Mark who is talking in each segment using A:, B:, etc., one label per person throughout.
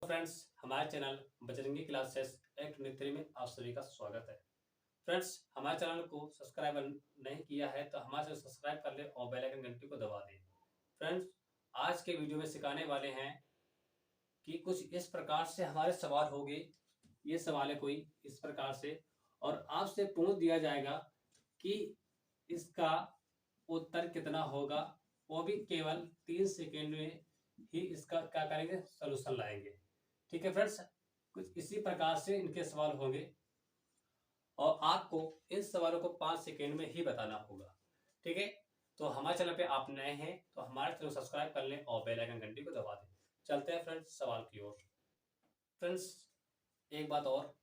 A: Friends, हमारे channel Bajrangi classes act 23 में आप सभी का स्वागत है। फ्रेंड्स, हमारे चैनल को सब्सक्राइब नहीं किया है तो हमारे चैनल सब्सक्राइब कर ले और बेल आइकन घंटी को दबा दें। फ्रेंड्स, आज के वीडियो में सिखाने वाले हैं कि कुछ इस प्रकार से हमारे सवाल होंगे। ये सवाल है कोई इस प्रकार से और आपसे पूछ दिया जाएगा कि इसका उत्तर कितना होगा। वो भी केवल 3 सेकेंड में ही इसका क्या करेंगे, सॉल्यूशन लाएंगे। ठीक है फ्रेंड्स, कुछ इसी प्रकार से इनके सवाल होंगे और आपको इन सवालों को 5 सेकेंड में ही बताना होगा। ठीक है, तो हमारे चैनल पे आप नए हैं तो हमारे चैनल को सब्सक्राइब कर लें और बेल आइकन घंटी को दबा दें। चलते हैं फ्रेंड्स सवाल की ओर। फ्रेंड्स, एक बात और,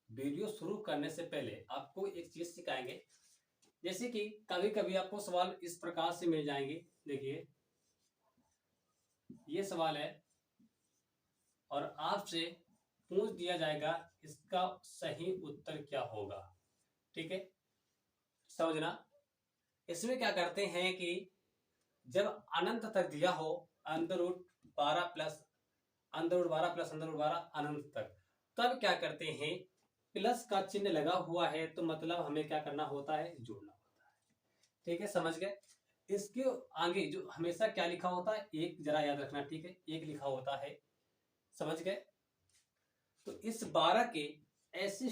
A: वीडियो शुरू करने से पहले आपको एक चीज सिखाएंगे। जैसे कि कभी कभी आपको सवाल इस प्रकार से मिल जाएंगे। देखिए, ये सवाल है और आपसे पूछ दिया जाएगा इसका सही उत्तर क्या होगा। ठीक है, समझना। इसमें क्या करते हैं कि जब अनंत तक दिया हो, under root 12 plus under root 12 plus under root 12 अनंत तक, तब क्या करते हैं, प्लस का चिन्ह लगा हुआ है तो मतलब हमें क्या करना होता है, जोड़ना होता है। ठीक है, समझ गए। इसके आगे जो हमेशा क्या लिखा होता है, एक, जरा याद रखना। ठीक है, एक लिखा होता है, समझ गए। तो इस 12 के ऐसे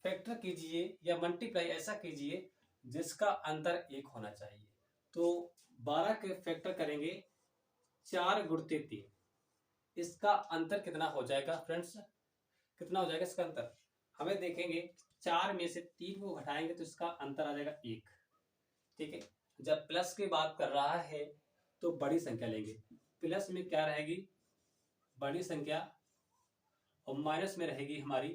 A: फैक्टर कीजिए या मल्टीप्लाई ऐसा कीजिए जिसका अंतर 1 होना चाहिए। तो 12 के फैक्टर करेंगे 4 गुणित 3, इसका अंतर कितना हो जाएगा फ्रेंड्स, कितना हो जाएगा इसका अंतर, हमें देखेंगे 4 में से 3 को घटाएंगे तो इसका अंतर आ जाएगा 1। ठीक है, जब प्लस की बात कर रहा है तो बड़ी संख्या लेंगे। प्लस में क्या रहेगी, बड़ी संख्या, और माइनस में रहेगी हमारी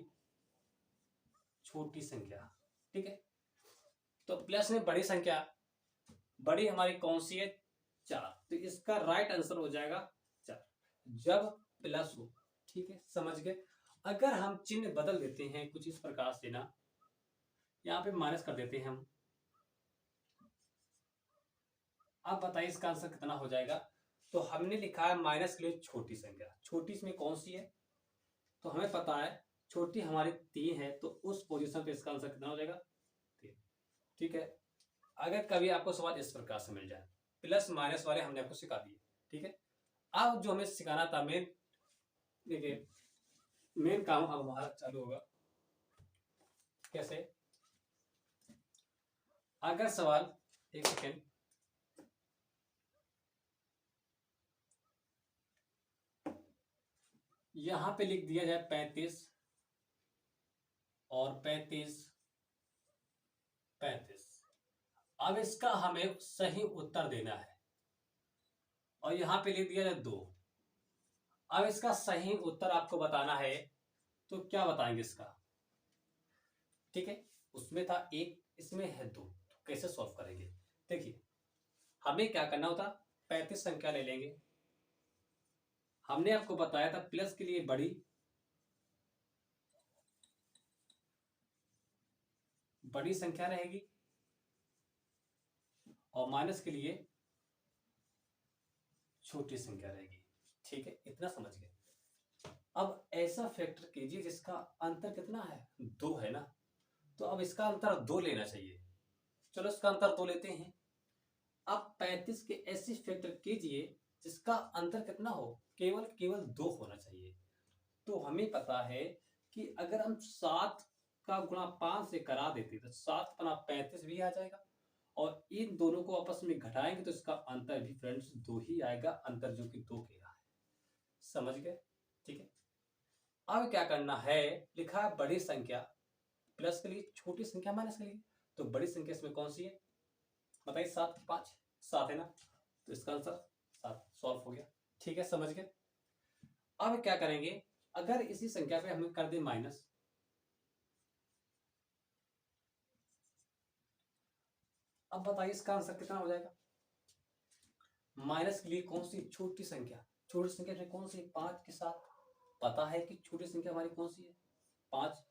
A: छोटी संख्या। ठीक है, तो प्लस में बड़ी संख्या, बड़ी हमारी कौन सी है, 4, तो इसका राइट आंसर हो जाएगा 4 जब प्लस हो। ठीक है, समझ गए। अगर हम चिन्ह बदल देते हैं कुछ इस प्रकार से ना, यहाँ पे माइनस कर देते हैं हम, अब बताइए इसका आंसर कितना हो जाएगा। तो हमने लिखा है माइनस के लिए छोटी संख्या, छोटी इसमें कौन सी है, तो हमें पता है छोटी हमारी 3 है, तो उस पोजीशन पे इसका आंसर कितना हो जाएगा, 3। ठीक है, अगर कभी आपको सवाल इस प्रकार से मिल जाए, प्लस माइनस वाले हमने आपको सिखा दिए। ठीक है, अब जो हमें सिखाना था मेन, देखिए मेन काम अब हमारा चालू होगा। कैसे, अगर सवाल, एक सेकेंड, यहां पे लिख दिया जाए 35 और 35 35, अब इसका हमें सही उत्तर देना है और यहां पे लिख दिया जाए 2। अब इसका सही उत्तर आपको बताना है तो क्या बताएंगे इसका। ठीक है, उसमें था 1, इसमें है 2, तो कैसे सॉल्व करेंगे। देखिए, हमें क्या करना होता, 35 संख्या ले लेंगे। हमने आपको बताया था प्लस के लिए बड़ी संख्या रहेगी और माइनस के लिए छोटी संख्या रहेगी। ठीक है, इतना समझ गए। अब ऐसा फैक्टर कीजिए जिसका अंतर कितना है, 2 है ना, तो अब इसका अंतर 2 लेना चाहिए। चलो इसका अंतर 2 लेते हैं। अब 35 के ऐसे फैक्टर कीजिए जिसका अंतर कितना हो, केवल 2 होना चाहिए। तो हमें पता है कि अगर हम 7 का गुणा 5 से करा देते तो 7 पना 35 भी आ जाएगा और इन दोनों को आपस में घटाएंगे तो इसका अंतर भी फ्रेंड्स 2 ही आएगा, अंतर जो कि 2 के रहा है। समझ गए। ठीक है, अब क्या करना है, लिखा है बड़ी संख्या प्लस के लिए, छोटी संख्या माइनस के लिए, तो बड़ी संख्या इसमें कौन सी है बताइए, 7 की 5, 7 है ना, तो इसका आंसर 7 सॉल्व हो गया। ठीक है, समझ गए। अब क्या करेंगे, अगर इसी संख्या पे हम कर दें माइनस, अब बताइए इसका आंसर कितना हो जाएगा। माइनस के लिए कौन सी छोटी संख्या, छोटी संख्या में कौन सी, 5 के साथ, पता है कि छोटी संख्या हमारी कौन सी है, 5,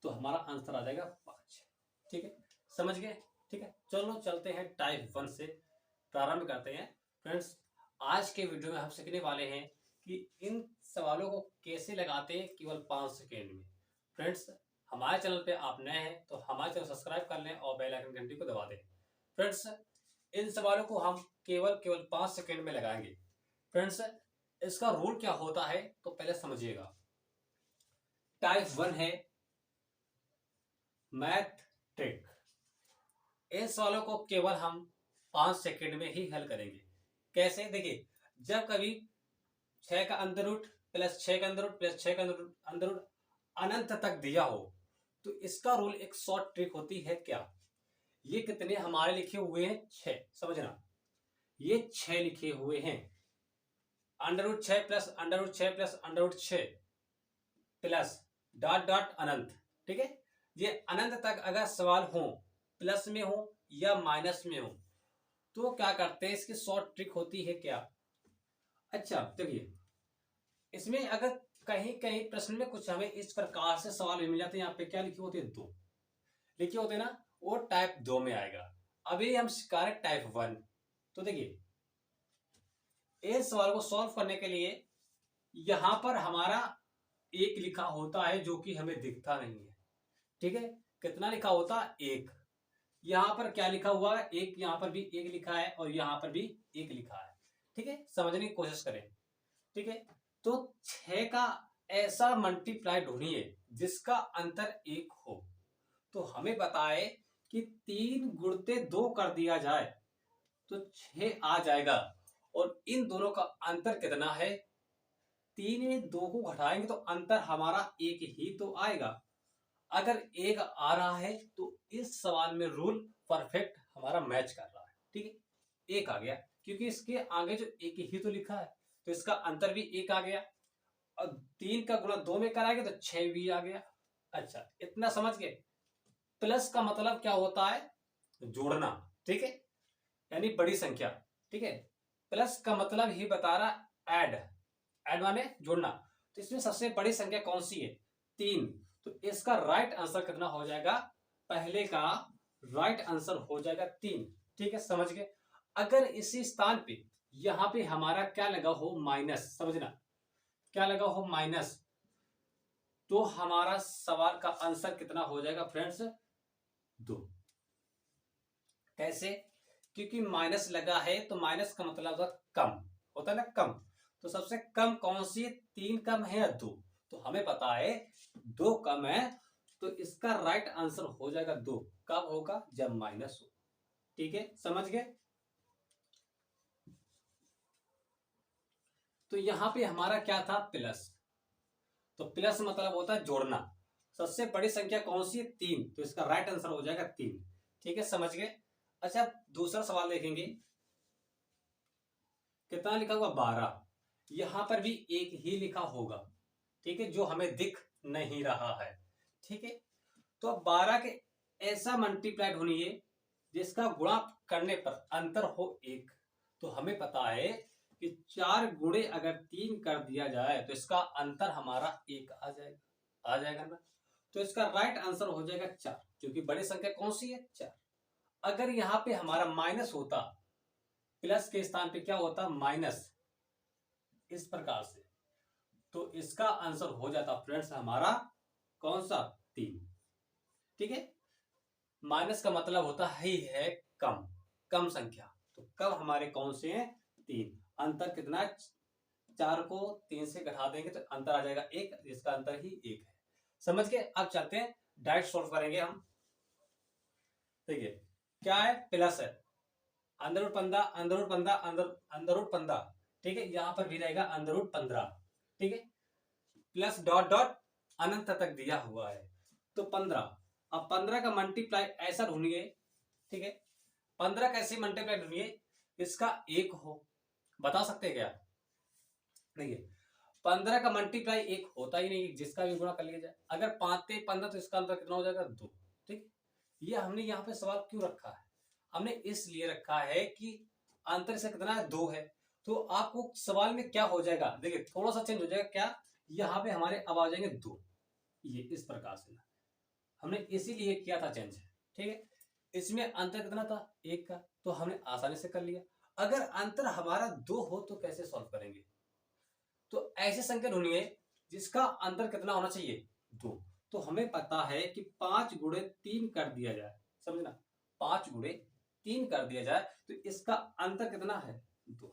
A: तो हमारा आंसर आ जाएगा 5। ठीक है, समझ गए। ठीक है, चलो चलते हैं टाइप 1 से प्रारंभ करते हैं। फ्रेंड्स, आज के वीडियो में हम सीखने वाले हैं कि इन सवालों को कैसे लगाते हैं केवल 5 सेकेंड में। फ्रेंड्स, हमारे चैनल पे आप नए हैं तो हमारे चैनल सब्सक्राइब कर लें और बेल आइकन घंटी को दबा दें। फ्रेंड्स, इन सवालों को हम केवल 5 सेकेंड में लगाएंगे। फ्रेंड्स, इसका रूल क्या होता है तो पहले समझिएगा। टाइप 1 है मैथ ट्रिक। इन सवालों को केवल हम 5 सेकेंड में ही हल करेंगे। कैसे? देखिए, जब कभी 6 का अंदर रूट प्लस 6 का अंदर रूट प्लस 6 का अंदर रूट अनंत तक दिया हो तो इसका रूल एक शॉर्ट ट्रिक होती है। क्या? ये कितने हमारे लिखे हुए हैं? 6। समझना, ये 6 लिखे हुए हैं। Under root 6 plus under root 6 plus under root 6 plus dot dot अनंत। ठीक है, ये अनंत तक अगर सवाल हो, प्लस में हो या माइनस में हो, तो क्या करते हैं, इसकी शॉर्ट ट्रिक होती है क्या? अच्छा, देखिए, इसमें अगर कहीं कहीं प्रश्न में कुछ हमें इस प्रकार से सवाल मिल जाते हैं, यहाँ पे क्या लिखे होते हैं? 2 लिखे होते हैं ना, वो टाइप 2 में आएगा। अभी हम सिखा रहे टाइप 1। तो देखिए, इस सवाल को सॉल्व करने के लिए यहां पर हमारा 1 लिखा होता है जो कि हमें दिखता नहीं है। ठीक है, कितना लिखा होता है? 1। यहां पर क्या लिखा हुआ है? 1। यहां पर भी 1 लिखा है और यहां पर भी 1 लिखा है। ठीक है, समझने की कोशिश करें। ठीक है, तो 6 का ऐसा मल्टीप्लाई ढूंढिए जिसका अंतर 1 हो। तो हमें बताए कि 3 गुणते 2 कर दिया जाए तो 6 आ जाएगा। और इन दोनों का अंतर कितना है? 3 में 2 को घटाएंगे तो अंतर हमारा 1 ही तो आएगा। अगर 1 आ रहा है तो इस सवाल में रूल परफेक्ट हमारा मैच कर रहा है। ठीक है, 1 आ गया क्योंकि इसके आगे जो 1 ही तो लिखा है, तो इसका अंतर भी 1 आ गया। और 3 का गुणा 2 में कराएंगे तो 6 भी आ गया। अच्छा, इतना समझ गए? प्लस का मतलब क्या होता है? जोड़ना। ठीक है, यानी बड़ी संख्या। ठीक है, प्लस का मतलब ही बता रहा ऐड। ऐड माने जोड़ना। तो इसमें सबसे बड़ी संख्या कौन सी है? 3। तो इसका राइट आंसर कितना हो जाएगा? पहले का राइट आंसर हो जाएगा 3। ठीक है, समझ गए? अगर इसी स्थान पे यहां पे हमारा क्या लगा हो? माइनस। समझना, क्या लगा हो? माइनस। तो हमारा सवाल का आंसर कितना हो जाएगा फ्रेंड्स? 2। कैसे? क्योंकि माइनस लगा है तो माइनस का मतलब कम होता है ना, कम। तो सबसे कम कौन सी? 3 कम है या 2? तो हमें पता है 2 कम है, तो इसका राइट आंसर हो जाएगा 2। कब होगा? जब माइनस हो। ठीक है, समझ गए? तो यहां पे हमारा क्या था? प्लस। तो प्लस मतलब होता है जोड़ना। सबसे बड़ी संख्या कौन सी है? 3। तो इसका राइट आंसर हो जाएगा 3। ठीक है, समझ गए? अच्छा, दूसरा सवाल देखेंगे। कितना लिखा हुआ? 12। यहां पर भी 1 ही लिखा होगा। ठीक है, जो हमें दिख नहीं रहा है। ठीक है, तो अब 12 के ऐसा मल्टीप्लाई ढूंढिए जिसका गुणा करने पर अंतर हो 1। तो हमें पता है कि 4 गुणे अगर 3 कर दिया जाए तो इसका अंतर हमारा 1 आ जाएगा। आ जाएगा ना? तो इसका राइट आंसर हो जाएगा 4, क्योंकि बड़ी संख्या कौन सी है? 4। अगर यहां पे हमारा माइनस होता, प्लस के स्थान पे क्या होता? माइनस, इस प्रकार से, तो इसका आंसर हो जाता फ्रेंड्स हमारा कौन सा? 3। ठीक है, माइनस का मतलब होता ही है कम, कम संख्या। तो कब हमारे कौन से हैं? 3। अंतर कितना? 4 को 3 से घटा देंगे तो अंतर आ जाएगा 1, जिसका अंतर ही 1 है। समझ के? अब चलते हैं, डायरेक्ट सॉल्व करेंगे हम। देखिए, क्या है? प्लस है, अंदर रूट 15, अंदर रूट 15, अंदर रूट 15। ठीक है, यहां पर भी रहेगा अंदर रूट 15। ठीक है, प्लस डॉट डॉट अनंत तक दिया हुआ है तो 15। अब 15 का मल्टीप्लाई ऐसा ढूंढिए। ठीक है, 15 कैसे मल्टीप्लाई ढूंढिए? इसका 1 हो। बता सकते हैं क्या? देखिए, 15 का मल्टीप्लाई 1 होता ही नहीं, जिसका भी गुणा कर लिया जाए। अगर 5 से 15 तो इसका अंतर कितना हो जाएगा? 2। ठीक, ये हमने यहाँ पे सवाल क्यों रखा है? हमने इसलिए रखा है कि अंतर से कितना है? 2 है। तो आपको सवाल में क्या हो जाएगा? देखिए, थोड़ा सा चेंज हो जाएगा। क्या? यहाँ पे हमारे अब आ जाएंगे 2, ये इस प्रकार से ना, हमने इसीलिए किया था चेंज। ठीक है, इसमें अंतर कितना था? 1 का, तो हमने आसानी से कर लिया। अगर अंतर हमारा 2 हो तो कैसे सॉल्व करेंगे? तो ऐसी संख्या ढूंढिए जिसका अंतर कितना होना चाहिए, 2। तो हमें पता है कि 5 गुणे 3 कर दिया जाए, समझना, 5 गुणे 3 कर दिया जाए तो इसका अंतर कितना है, 2।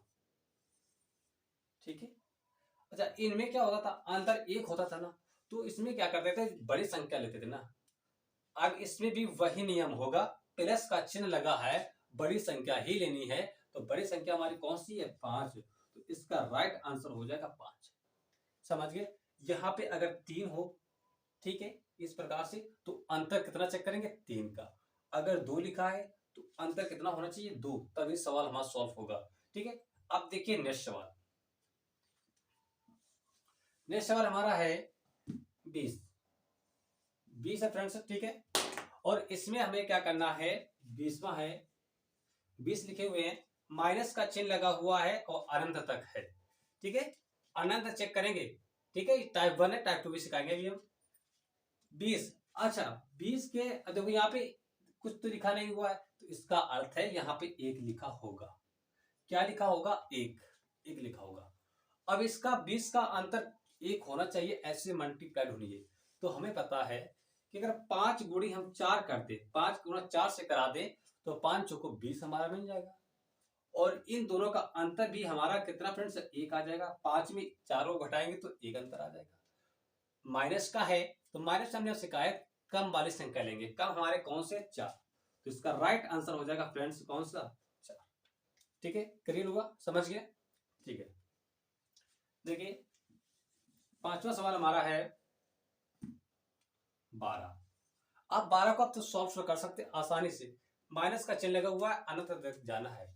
A: ठीक है। अच्छा, इनमें क्या होता था, अंतर 1 होता था ना, तो इसमें क्या करते थे, बड़ी संख्या लेते थे ना। अब इसमें भी वही नियम होगा, प्लस का चिन्ह लगा है, बड़ी संख्या ही लेनी है, तो बड़ी संख्या हमारी कौन सी है, 5। तो इसका राइट आंसर हो जाएगा 5। समझ गए। यहाँ पे अगर 3 हो, ठीक है, इस प्रकार से, तो अंतर कितना चेक करेंगे, 3 का। अगर 2 लिखा है तो अंतर कितना होना चाहिए, 2, तभी सवाल हमारा सॉल्व होगा। ठीक है। अब देखिए नेक्स्ट सवाल। नेक्स्ट सवाल हमारा है 20 है फ्रेंड्स, ठीक है। और इसमें हमें क्या करना है, 20वां है, 20 लिखे हुए हैं, माइनस का चिन्ह लगा हुआ है और अनंत तक है। ठीक है, अनंत चेक करेंगे। ठीक है, टाइप 1 है, टाइप 2 भी सिखाएंगे अभी हम। 20, अच्छा 20 के देखो यहाँ पे कुछ तो लिखा नहीं हुआ है, तो इसका अर्थ है यहाँ पे 1 लिखा होगा। क्या लिखा होगा, 1 लिखा होगा। अब इसका 20 का अंतर 1 होना चाहिए, ऐसे मल्टीप्लाई ढूंढिए। तो हमें पता है कि अगर 5 गुणी हम 4 कर दे, 5 गुणा 4 से करा दे, तो 5 चौको 20 हमारा मिल जाएगा। और इन दोनों का अंतर भी हमारा कितना फ्रेंड्स, 1 आ जाएगा। 5 में 4 घटाएंगे तो 1 अंतर आ जाएगा। माइनस का है तो माइनस हमने सिखाया कम वाली संख्या लेंगे, कम हमारे कौन से, 4। तो इसका राइट आंसर हो जाएगा फ्रेंड्स कौन सा, 4। ठीक है, क्लियर हुआ, समझ गए। ठीक है, देखिए 5वां सवाल हमारा है 12। आप 12 को आप तो सॉल्व कर सकते आसानी से, माइनस का चिन्ह लगा हुआ है, अनंत तक जाना है।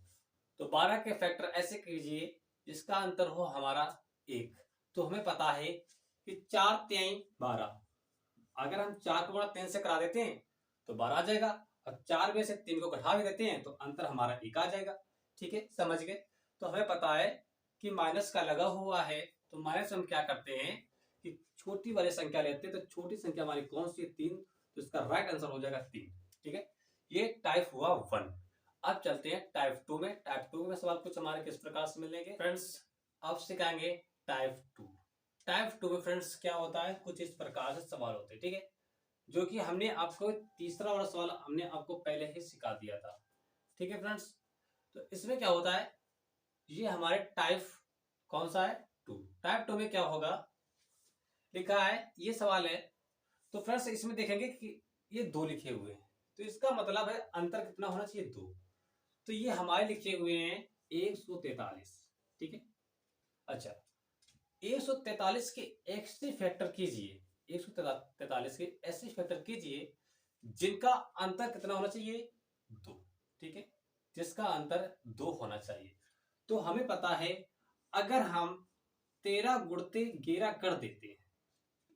A: तो 12 के फैक्टर ऐसे कीजिए जिसका अंतर हो हमारा 1। तो हमें पता है कि 4 3 12, अगर हम 4 को गुणा 3 से करा देते हैं तो 12 आ जाएगा, और 4 में से 3 को घटा भी देते हैं तो अंतर हमारा 1 आ जाएगा। ठीक है, समझ गए। तो हमें पता है कि माइनस का लगा हुआ है, तो माइनस हम क्या करते हैं कि छोटी वाली संख्या लेते हैं, तो छोटी संख्या हमारी कौन सी है, 3। तो इसका राइट आंसर हो जाएगा 3। ठीक है, ये टाइप हुआ 1। अब चलते हैं टाइप 2 में। टाइप 2 में सवाल कुछ हमारे किस प्रकार से मिलेंगे फ्रेंड्स, अब सिखाएंगे टाइप 2। टाइप 2 में फ्रेंड्स क्या होता है, कुछ इस प्रकार से सवाल होते हैं। ठीक है, जो कि हमने आपको तीसरा वाला सवाल हमने आपको पहले ही सिखा दिया था। ठीक है फ्रेंड्स, तो इसमें क्या होता है, ये हमारे टाइप कौन सा है, 2। टाइप 2 में क्या होगा, लिखा है, ये सवाल है। तो फ्रेंड्स इसमें देखेंगे कि ये 2 लिखे हुए हैं, तो इसका मतलब है अंतर कितना होना चाहिए, 2। तो ये हमारे लिखे हुए हैं 143। ठीक है, अच्छा 143 के ऐसे फैक्टर कीजिए, 143 के ऐसे फैक्टर कीजिए जिनका अंतर कितना होना चाहिए, 2। ठीक है, जिसका अंतर 2 होना चाहिए। तो हमें पता है अगर हम 13 गुणते 11 कर देते हैं,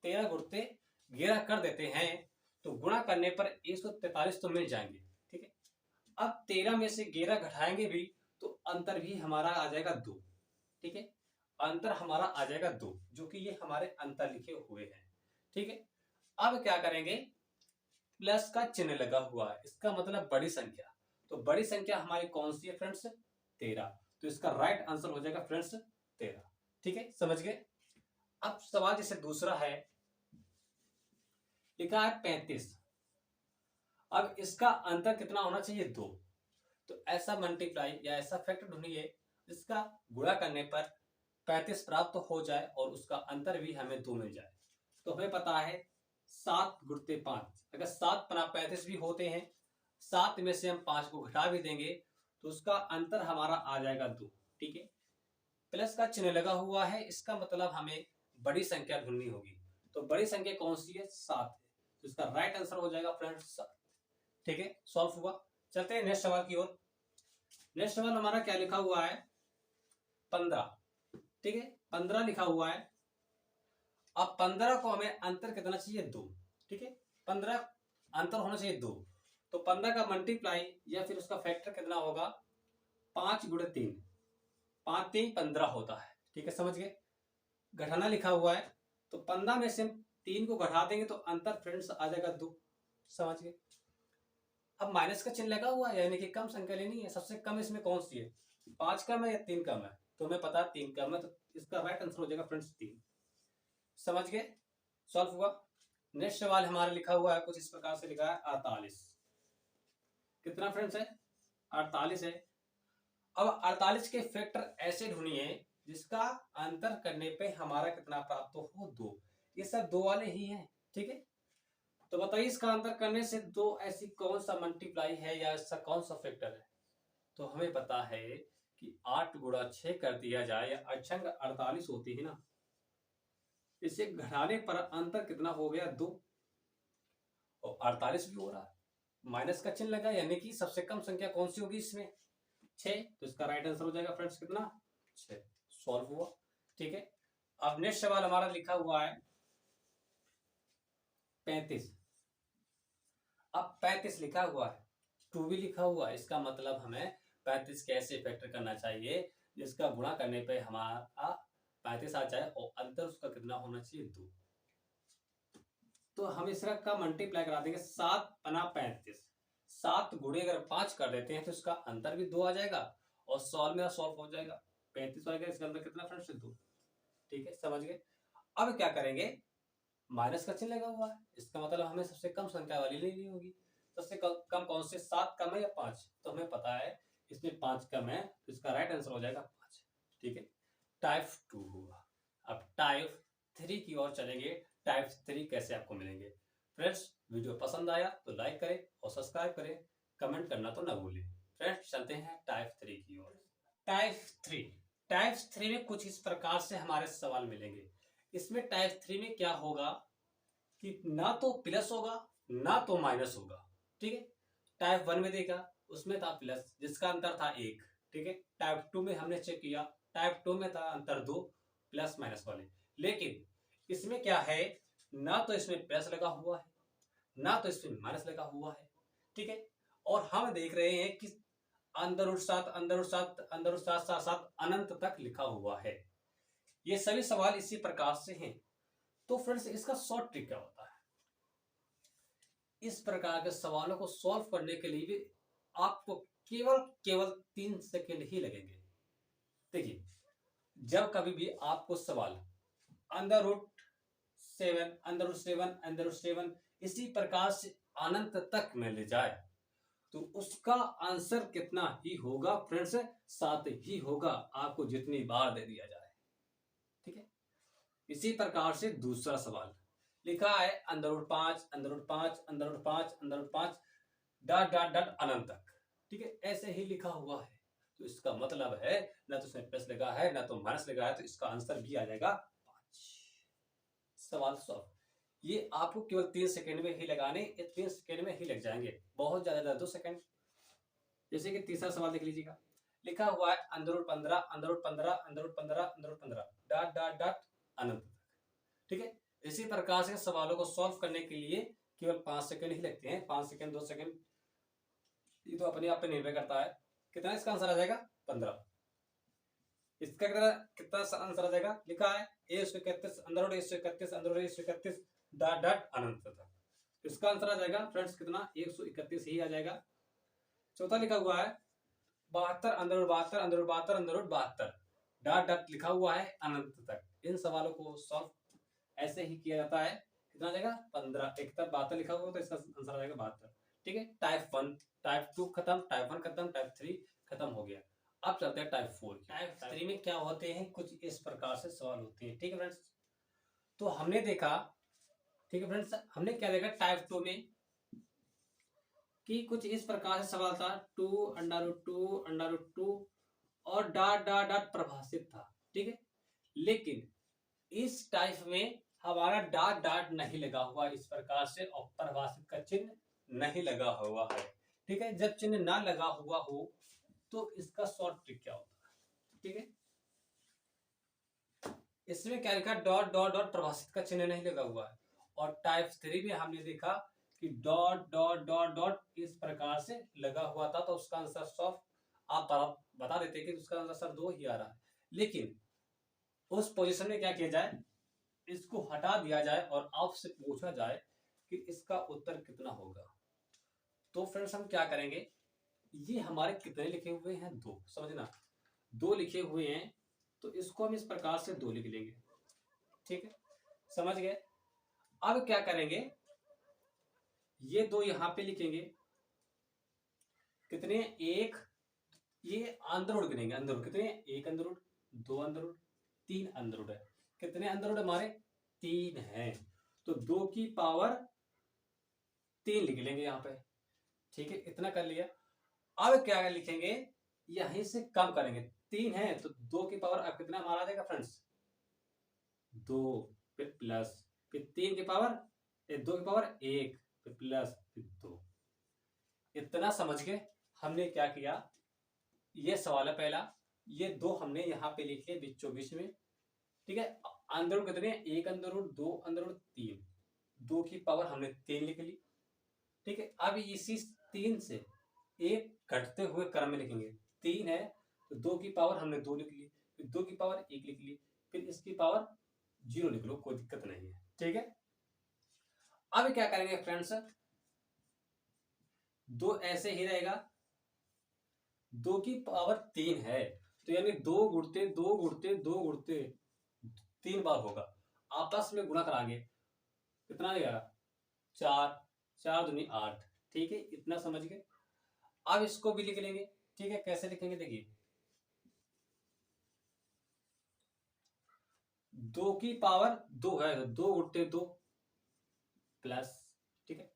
A: 13 गुणते 11 कर देते हैं, तो गुणा करने पर 143 तो मिल जाएंगे। ठीक है, अब 13 में से 11 घटाएंगे भी तो अंतर भी हमारा आ जाएगा 2। ठीक है, अंतर हमारा आ जाएगा 2, जो कि ये हमारे अंतर लिखे हुए हैं। ठीक है, अब क्या करेंगे, प्लस का चिन्ह लगा हुआ है, इसका मतलब बड़ी संख्या। तो बड़ी संख्या हमारी कौन सी है फ्रेंड्स, 13। तो इसका राइट आंसर हो जाएगा फ्रेंड्स 13। ठीक है, समझ गए। अब सवाल जैसे दूसरा है, लिखा है 35। अब इसका अंतर कितना होना चाहिए, 2। तो ऐसा मल्टीप्लाई या ऐसा फैक्टर ढूंढिए जिसका गुणा करने पर 35 प्राप्त हो जाए और उसका अंतर भी हमें 2 मिल जाए। तो हमें पता है 7 गुणते 5, अगर 7 पना 35 भी होते हैं, 7 में से हम 5 को घटा भी देंगे तो उसका अंतर हमारा आ जाएगा 2। ठीक है, प्लस का चिन्ह लगा हुआ है, इसका मतलब हमें बड़ी संख्या ढूंढनी होगी। तो बड़ी संख्या कौन सी है, 7 है। तो इसका राइट आंसर हो जाएगा फ्रेंड्स 7। ठीक है, सॉल्व हुआ। चलते हैं नेक्स्ट सवाल की ओर। नेक्स्ट सवाल हमारा क्या लिखा हुआ है, 15। ठीक है, 15 लिखा हुआ है। अब 15 को हमें अंतर कितना चाहिए, 2। ठीक है, 15 अंतर होना चाहिए 2। तो 15 का मल्टीप्लाई या फिर उसका फैक्टर कितना होगा, 5 गुणे 3, 5 3 15 होता है। ठीक है, समझ गए। घटाना लिखा हुआ है, तो 15 में से 3 को घटा देंगे तो अंतर फ्रेंड्स आ जाएगा 2। समझ गए। अब माइनस का चिन्ह लगा हुआ है, यानी कि कम संख्या लेनी है। सबसे कम इसमें कौन सी है, 5 कम है या 3 कम है, तो हमें पता है 3 कम है, तो इसका राइट आंसर हो जाएगा फ्रेंड्स 3। समझ गए? सॉल्व हुआ। नेक्स्ट सवाल हमारा लिखा हुआ है कुछ इस प्रकार से, लिखा है 48। कितना फ्रेंड्स है? 48 है। अब 48 के फैक्टर ऐसे ढूंढिए जिसका अंतर करने पे हमारा कितना प्राप्त हो, 2। ये सब 2 वाले ही हैं, ठीक है। तो बताइए इसका अंतर करने से 2 ऐसी कौन सा मल्टीप्लाई है या ऐसा कौन सा फैक्टर है? तो हमें पता है कि 8 गुणा 6 कर दिया जाए, या अक्षांक 48 होती है ना, इसे घटाने पर अंतर कितना हो गया, 2। और 48 भी हो रहा है, माइनस का चिन्ह लगा, यानी कि सबसे कम संख्या कौन सी होगी इसमें, 6। तो इसका राइट आंसर हो जाएगा फ्रेंड्स कितना, 6। सॉल्व हुआ, ठीक है। अब नेक्स्ट सवाल हमारा लिखा हुआ है 35। अब 35 लिखा हुआ है, 2 भी लिखा हुआ है, इसका मतलब हमें 35 कैसे फैक्टर करना चाहिए जिसका गुणा करने पे हमारा 35 आ जाए और अंतर उसका कितना होना चाहिए, 2। तो हम इसका मल्टीप्लाई करा देंगे, 7 पना 35। 7 गुणे अगर 5 कर देते हैं तो इसका अंतर भी 2 आ जाएगा और सॉल्व मेरा सॉल्व हो जाएगा, 35 आएगा, इसका अंतर कितना फ्रेंड्स, 2। ठीक है, समझ गए। अब क्या करेंगे, माइनस का चिन्ह लगा हुआ है, इसका मतलब हमें सबसे कम संख्या वाली लेनी होगी। सबसे कम कौन से, 7 कम है या 5? तो हमें पता है इसमें 5 कम है, तो इसका राइट आंसर हो जाएगा 5। ठीक है, टाइप 2 हुआ। अब टाइप 3 की ओर चलेंगे। टाइप 3 कैसे आपको मिलेंगे? फ्रेंड्स वीडियो पसंद आया तो लाइक करें और सब्सक्राइब करें, कमेंट करना तो ना भूलें। फ्रेंड्स चलते हैं टाइप 3 की ओर। टाइप 3 में कुछ इस प्रकार से हमारे सवाल मिलेंगे। इसमें टाइप 3 में क्या होगा कि ना तो प्लस होगा ना तो माइनस होगा, ठीक है। टाइप 1 में देखा, उसमें था प्लस जिसका अंतर था 1, ठीक है। टाइप 2 में हमने चेक किया, टाइप 2 में था अंतर 2 प्लस माइनस वाले। लेकिन इसमें क्या है, ना तो इसमें प्लस लगा हुआ है ना तो इसमें माइनस लगा हुआ है, ठीक है। और हम देख रहे हैं कि अंदर रूट 7 अंदर रूट 7 अंदर रूट 7 7 7 अनंत तक लिखा हुआ है। ये सभी सवाल इसी प्रकार से हैं। तो फ्रेंड्स इसका शॉर्ट ट्रिक क्या होता है? इस प्रकार के सवालों को सॉल्व करने के लिए भी आपको केवल 3 सेकंड ही लगेंगे। देखिए, जब कभी भी आपको सवाल under root 7 under root 7 under root 7 इसी प्रकार से अनंत तक में ले जाए तो उसका आंसर कितना ही होगा फ्रेंड्स, 7 ही होगा, आपको जितनी बार दे दिया जाए, ठीक है। इसी प्रकार से दूसरा सवाल लिखा है under root 5 under root 5 under root 5 under root 5 dot dot dot अनंत तक, ठीक है, ऐसे ही लिखा हुआ है। तो इसका मतलब है ना तो उसमें प्लस लगा है ना तो माइनस लगा है, तो इसका आंसर भी आ जाएगा 5। सवाल सॉल्व। ये आपको केवल 3 सेकंड में ही लगाने, 3 सेकंड में ही लग जाएंगे, बहुत ज्यादा 2 सेकंड। जैसे कि तीसरा सवाल देख लीजिएगा, लिखा हुआ है under root 15 under root 15 under root 15 under root 15 dot dot dot अनंत तक, ठीक है। इसी प्रकार से सवालों को सॉल्व करने के लिए केवल 5 सेकंड ही लगते हैं, 5 सेकंड 2 सेकंड, ये तो अपने आप पे निर्भर करता है। कितना इसका आंसर आ जाएगा, 15। इसका कितना आंसर आ जाएगा, लिखा है a131 अंदर रूट a131 अंदर रूट a131 डॉट डॉट अनंत तक, इसका आंसर आ जाएगा फ्रेंड्स कितना, 131 ही आ जाएगा। चौथा लिखा हुआ है 72 अंदर रूट 72 अंदर रूट 72 अंदर रूट 72 डॉट डॉट लिखा हुआ है अनंत तक। इन सवालों को सॉल्व ऐसे ही किया जाता है। कितना आ जाएगा, 15। एक तरफ 72 लिखा हुआ तो इसका आंसर आ जाएगा 72, ठीक है। टाइप 1 टाइप 2 खत्म, टाइप 1 खत्म, टाइप 3 खत्म हो गया। अब चलते हैं टाइप 4। टाइप 3 में क्या होते हैं, कुछ इस प्रकार से सवाल होते हैं, ठीक है फ्रेंड्स। तो हमने देखा, ठीक है फ्रेंड्स, हमने क्या देखा टाइप 2 में कि कुछ इस प्रकार से सवाल था 2 अंडर रूट 2 और डॉट डॉट डॉट प्रभाषित था, ठीक है। लेकिन इस टाइप में हमारा डॉट डॉट नहीं लगा हुआ इस प्रकार से और परिभाषित का चिन्ह नहीं लगा हुआ है, ठीक है। जब चिन्ह ना लगा हुआ हो तो इसका शॉर्ट ट्रिक क्या होता है, ठीक है। इसमें क्या लिखा, डॉट डॉट डॉट प्रभाषित का चिन्ह नहीं लगा हुआ है। और टाइप 3 में हमने देखा कि डॉट डॉट डॉट डॉट इस प्रकार से लगा हुआ था, तो उसका आंसर सॉफ्ट आप बता देते कि उसका आंसर 2 ही आ रहा है। लेकिन उस पोजीशन में क्या किया जाए, इसको हटा दिया जाए और आपसे पूछा जाए कि इसका उत्तर कितना होगा। तो फ्रेंड्स हम क्या करेंगे, ये हमारे कितने लिखे हुए हैं, 2, समझना 2 लिखे हुए हैं, तो इसको हम इस प्रकार से 2 लिख लेंगे। ठीक है, समझ गए। अब क्या करेंगे, ये 2 यहां पे लिखेंगे, कितने, एक, ये अंदर रूट गिनेंगे, अंदर रूट कितने, एक अंदर रूट, 2 अंदर रूट, 3 अंदर रूट है। कितने अंदर रूट हमारे, 3 है। तो 2 की पावर 3 लिख लेंगे यहाँ पे। ठीक है, इतना कर लिया। अब क्या लिखेंगे, यहीं से कम करेंगे, 3 है तो 2 की पावर अब कितना हमारा आ जाएगा फ्रेंड्स, 2, फिर प्लस, फिर 3 की पावर 2 की पावर 1, फिर प्लस, फिर 2। इतना समझ के हमने क्या किया, ये सवाल है पहला, ये 2 हमने यहाँ पे लिखे बीचों बीच में। ठीक है, अंदर रूट कितने, एक अंदर रूट, 2 अंदर रूट, 3, 2 की पावर हमने 3 लिख ली। ठीक है, अब इसी 3 से एक घटते हुए क्रम में लिखेंगे, 3 है तो 2 की पावर हमने 2 लिख ली, फिर 2 की पावर 1 लिख ली, फिर इसकी पावर 0 लिख लो, कोई दिक्कत नहीं है। ठीक है, अब क्या करेंगे फ्रेंड्स, 2 ऐसे ही रहेगा, 2 की पावर 3 है तो यानी 2 गुणते 2 गुणते 2 गुणते 3 बार होगा, आपस में गुणा कराएंगे, कितना देगा, 4, 4 दूनी 8। ठीक है, इतना समझ गए। अब इसको भी लिख लेंगे। ठीक है, कैसे लिखेंगे, देखिए 2 की पावर 2 है तो 2 गुणते 2 प्लस, ठीक है,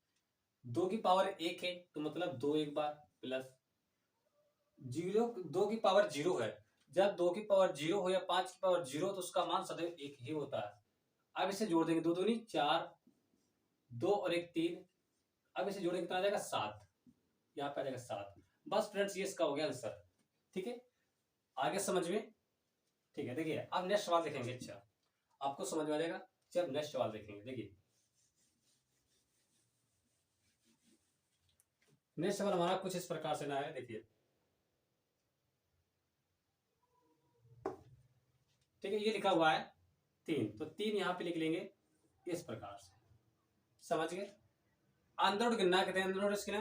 A: 2 की पावर 1 है तो मतलब 2 एक बार प्लस, 2 की पावर 0 है, जब 2 की पावर 0 हो या 5 की पावर 0 तो उसका मान सदैव 1 ही होता है। अब इसे जोड़ देंगे, 2 दूनी 4, 2 और 1 3, अब इसे जोड़ेंगे कितना आ जाएगा, 7, यहाँ पे आ जाएगा 7। बस फ्रेंड्स, ये इसका हो गया आंसर। ठीक है, आगे समझ में। ठीक है, देखिए अब नेक्स्ट सवाल देखेंगे। अच्छा, आपको समझ में आ जाएगा जब नेक्स्ट सवाल देखेंगे। देखिए नेक्स्ट सवाल हमारा कुछ इस प्रकार से ना है, देखिए ठीक है, ये लिखा हुआ है 3, तो 3 यहाँ पे लिख लेंगे इस प्रकार से, समझ गए। अंदर रूट गिनना, कितने अंदर रूट इसके,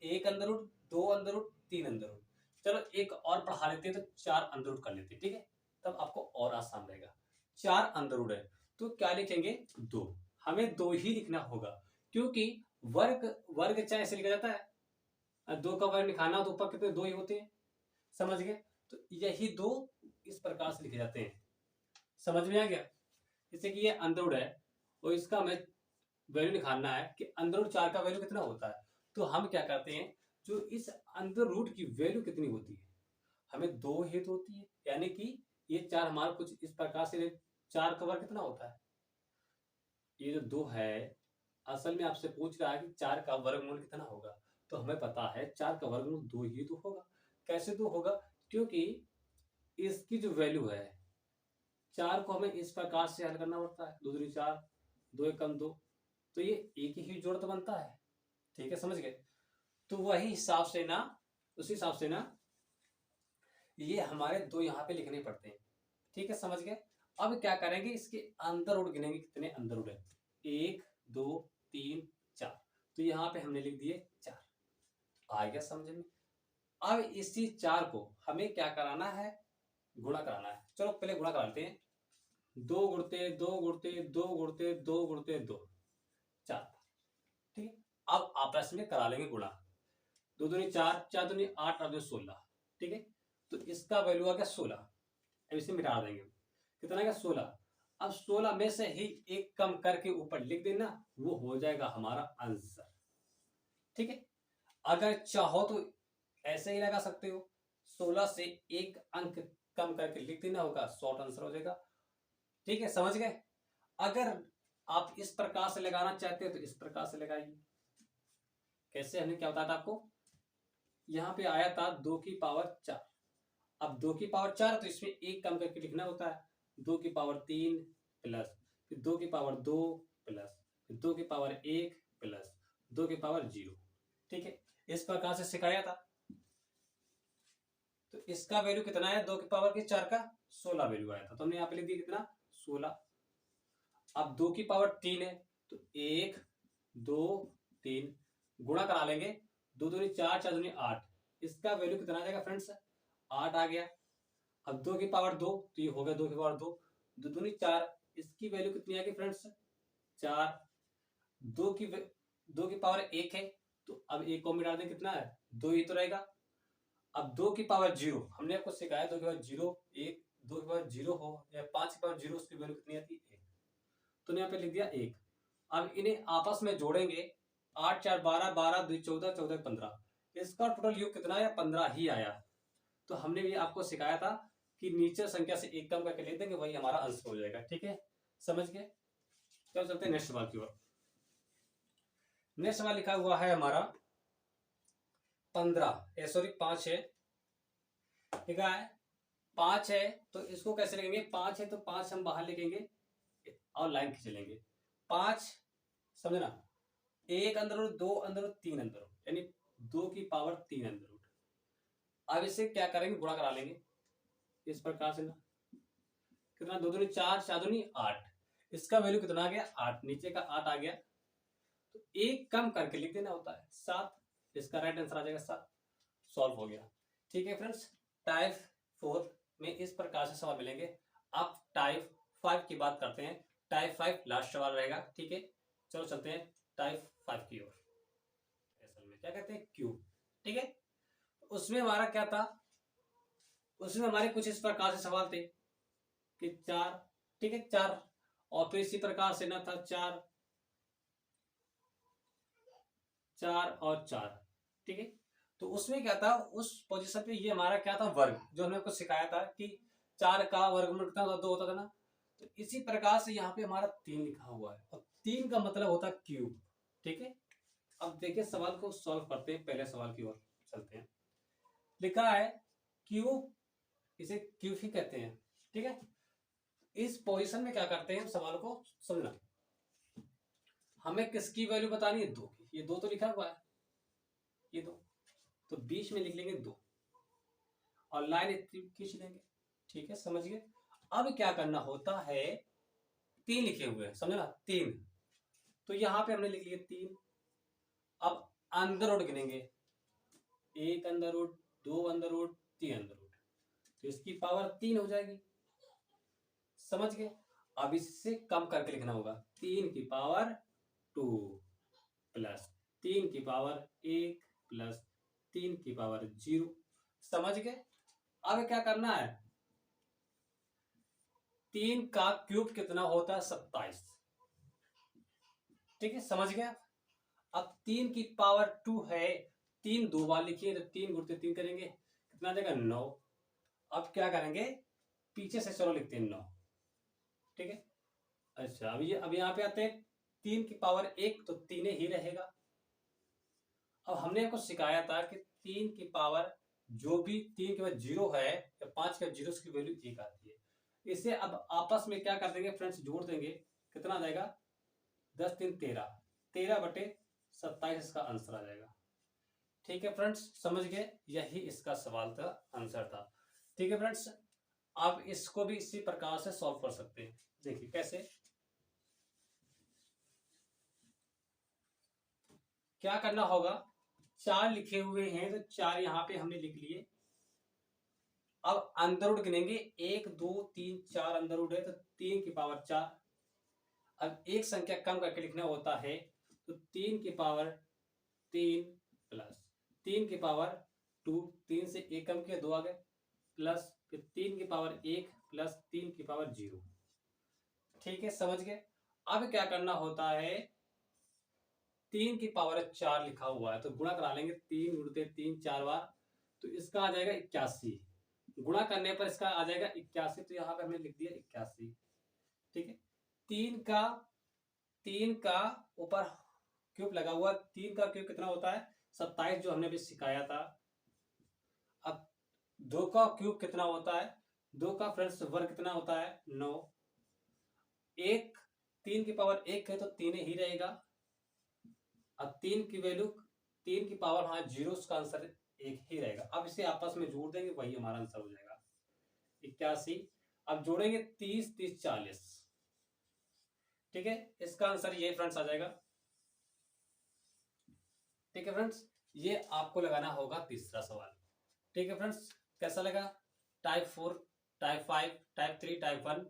A: एक अंदर रूट, 2 अंदर रूट, 3 अंदर रूट। चलो एक और बढ़ा लेते हैं, तो 4 अंदर रूट कर लेते हैं। ठीक है, तब आपको और आसान रहेगा। 4 अंदर रूट है तो क्या लिखेंगे, 2, हमें 2 ही लिखना होगा, क्योंकि वर्ग वर्ग चाहे ऐसे लिखा जाता है, 2 का वर्ग निकालना तो ऊपर कितने 2 ही होते हैं, समझ गए। तो यही 2 इस प्रकार से लिखे जाते हैं, समझ में आ गया। जैसे कि ये अंदर रूट है और इसका हमें वैल्यू निकालना है कि अंदर रूट 4 का वैल्यू कितना होता है, तो हम क्या करते हैं, जो इस अंदर रूट की वैल्यू कितनी होती है, हमें 2 ही तो होती है, यानी कि ये 4 हमारा कुछ इस प्रकार से, 4 का वर्ग कितना होता है, ये जो 2 है असल में आपसे पूछ रहा है कि 4 का वर्गमूल कितना होगा, तो हमें पता है 4 का वर्गमूल 2 ही तो होगा। कैसे 2 होगा, क्योंकि इसकी जो वैल्यू है 4 को हमें इस प्रकार से हल करना पड़ता है, 2 दूनी 4, 2 एक कम 2, तो ये एक ही जोड़ तो बनता है। ठीक है, समझ गए। तो वही हिसाब से ना, उसी हिसाब से ना ये हमारे 2 यहाँ पे लिखने पड़ते हैं। ठीक है, समझ गए। अब क्या करेंगे, इसके अंदर रूट गिनेंगे, कितने अंदर रूट है, 1 2 3 4, तो यहाँ पे हमने लिख दिए 4। आ गया समझ में। अब इसी 4 को हमें क्या कराना है, गुणा कराना है। चलो पहले गुणा करा लेते हैं, 2 गुणते 2 गुणते 2 गुणते 2 गुणते 2, 4। ठीक है, अब आपस में करा लेंगे गुणा, 2 दूनी 4, 4 दूनी 8, 8 दूनी 16। ठीक है, तो इसका वैल्यू आ गया 16। अब इसे मिटा देंगे, कितना आ गया 16। अब 16 में से ही एक कम करके ऊपर लिख देना, वो हो जाएगा हमारा आंसर। ठीक है, अगर चाहो तो ऐसे ही लगा सकते हो, 16 से एक अंक कम करके लिख देना होगा, शॉर्ट आंसर हो जाएगा। ठीक है, समझ गए। अगर आप इस प्रकार से लगाना चाहते हो तो इस प्रकार से लगाइए। कैसे, हमने क्या बताया था आपको, यहाँ पे आया था 2 की पावर 4, अब 2 की पावर 4 तो इसमें एक कम करके लिखना होता है, 2 की पावर 3 प्लस, फिर 2 की पावर 2 प्लस, फिर 2 की पावर 1 प्लस 2 की पावर 0। ठीक है, इस प्रकार से सिखाया था। तो इसका वैल्यू कितना है, 2 की पावर के 4 का 16 वैल्यू आया था, तो हमने यहाँ पे लिख दिया कितना, 16। अब 2 की पावर 3 है तो 1 2 3 गुणा करा लेंगे, 2 दूनी 4, 4 दूनी 8, इसका वैल्यू कितना आ जाएगा फ्रेंड्स, 8 आ गया। अब 2 की पावर 2, तो ये हो गया 2 की पावर 2, 2 दूनी 4, इसकी वैल्यू कितनी आएगी फ्रेंड्स 4। 2 की पावर 1 है, तो अब एक को मिटा दें, कितना है 2 ही तो रहेगा। अब 2 की पावर 0, हमने आपको सिखाया 2 की पावर 0 1, 2 की पावर 0 हो या 5 की पावर 0, उसकी वैल्यू कितनी आती है 1, तो यहाँ पे लिख दिया 1। अब इन्हें आपस में जोड़ेंगे, 8 4 12, 12 2 14, 14 15, इसका टोटल योग कितना आया 15 ही आया। तो हमने भी आपको सिखाया था कि नीचे संख्या से एक कम करके लिख देंगे, वही हमारा आंसर हो जाएगा। ठीक है, समझ गए। चलो चलते हैं नेक्स्ट सवाल की ओर। नेक्स्ट सवाल लिखा हुआ है हमारा 15 सॉरी 5 है, लिखा है 5 है, तो इसको कैसे लिखेंगे, 5 है तो 5 हम बाहर लिखेंगे और लाइन खींच लेंगे। 5 समझना, 1 अंदर रूट, 2 अंदर रूट, 3 अंदर रूट, यानी 2 की पावर 3 अंदर रूट। अब इसे क्या करेंगे, गुणा करा लेंगे इस प्रकार से ना, कितना 2 दूनी 4, 4 दूनी 8, इसका वैल्यू कितना आ गया 8, नीचे का 8 आ गया, तो एक कम करके लिख देना होता है 7, इसका राइट आंसर आ जाएगा 7। सॉल्व हो गया। ठीक है फ्रेंड्स, टाइप 4 में इस प्रकार से सवाल मिलेंगे। अब टाइप 5 की बात करते हैं, टाइप 5 लास्ट सवाल रहेगा। ठीक है, चलो चलते हैं टाइप 5 की ओर। असल में क्या कहते हैं क्यूब। ठीक है, उसमें हमारा क्या था, उसमें हमारे कुछ इस प्रकार से सवाल थे कि 4, ठीक है 4, और फिर इसी प्रकार से ना था 4 4 और 4। ठीक है, तो उसमें क्या था, उस पोजीशन पे ये हमारा क्या था वर्ग, जो हमने आपको सिखाया था कि 4 का वर्गमूल कितना होता 2 होता था ना, तो इसी प्रकार से यहाँ पे हमारा 3 लिखा हुआ है, और 3 का मतलब होता है क्यूब। ठीक है, अब देखिए सवाल को सॉल्व करते हैं, पहले सवाल की ओर चलते हैं। लिखा है क्यूब, इसे क्यूब ही कहते हैं। ठीक है, इस पोजीशन में क्या करते हैं, सवाल को समझना, हमें किसकी वैल्यू बतानी है 2 की, ये 2 तो लिखा हुआ है, ये 2, तो बीच में लिख लेंगे 2 और लाइन खींच लेंगे। ठीक है, समझ गए। अब क्या करना होता है, 3 लिखे हुए हैं, समझना 3, तो यहां पे हमने लिख लिया 3। अब अंदर रूट गिनेंगे, 1 अंदर रूट, 2 अंदर रूट, 3 अंदर रूट, तो इसकी पावर 3 हो जाएगी। समझ गए। अब इससे कम करके लिखना होगा, 3 की पावर 2 प्लस 3 की पावर 1 प्लस 3 की पावर 0। समझ गए। अब क्या करना है, 3 का क्यूब कितना होता है 27। ठीक है, समझ गया। अब 3 की पावर 2 है, 3 दो बार लिखिए तो 3 गुणित 3 करेंगे, कितना आ जाएगा 9। अब क्या करेंगे, पीछे से चलो लिखते हैं 9। ठीक है, अच्छा अब यहाँ पे आते हैं, 3 की पावर 1 तो 3 ही रहेगा। अब हमने आपको सिखाया था कि 3 की पावर जो भी 3 के बाद 0 है या 5 के बाद 0 की वैल्यू 1 आती है। इसे अब आपस में क्या कर देंगे फ्रेंड्स, जोड़ देंगे, कितना आ जाएगा 10 3 13, 13/27 इसका आंसर आ जाएगा। ठीक है फ्रेंड्स, समझ गए, यही इसका सवाल का आंसर था। ठीक है फ्रेंड्स, आप इसको भी इसी प्रकार से सॉल्व कर सकते हैं। देखिए कैसे, क्या करना होगा, 4 लिखे हुए हैं तो 4 यहां पे हमने लिख लिए। अब अंदर रूट गिनेंगे, 1 2 3 4 अंदर रूट है तो 3 की पावर 4। अब एक संख्या कम करके लिखना होता है, तो 3 की पावर 3 प्लस 3 की पावर 2, 3 से 1 कम किया 2 आ गए, प्लस फिर 3 की पावर 1 प्लस 3 की पावर 0। ठीक है, समझ गए। अब क्या करना होता है, 3 की पावर 4 लिखा हुआ है तो गुणा करा लेंगे, 3 गुणित 3 4 बार, तो इसका आ जाएगा 81। गुणा करने पर इसका आ जाएगा 81, तो यहाँ पे हमने लिख दिया 81। ठीक है, 3 का ऊपर क्यूब लगा हुआ, 3 का क्यूब कितना होता है 27, जो हमने भी सिखाया था। अब 2 का क्यूब कितना होता है, 2 का फ्रेंड्स वर्ग कितना होता है 9। 3 की पावर 1 है तो 3 ही रहेगा। अब 3 की वैल्यू, 3 की पावर हाँ 0, उसका आंसर 1 ही रहेगा। अब इसे आपस में जोड़ देंगे, वही हमारा आंसर हो जाएगा 81। अब जोड़ेंगे 30 30 40। ठीक है, इसका आंसर ये फ्रेंड्स आ जाएगा। ठीक है फ्रेंड्स, ये आपको लगाना होगा तीसरा सवाल। ठीक है फ्रेंड्स, कैसा लगा टाइप 4 टाइप 5, टाइप 3, टाइप 1।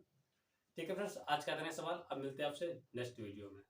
A: ठीक है फ्रेंड्स, आज का इतना सवाल। अब मिलते हैं आपसे नेक्स्ट वीडियो में।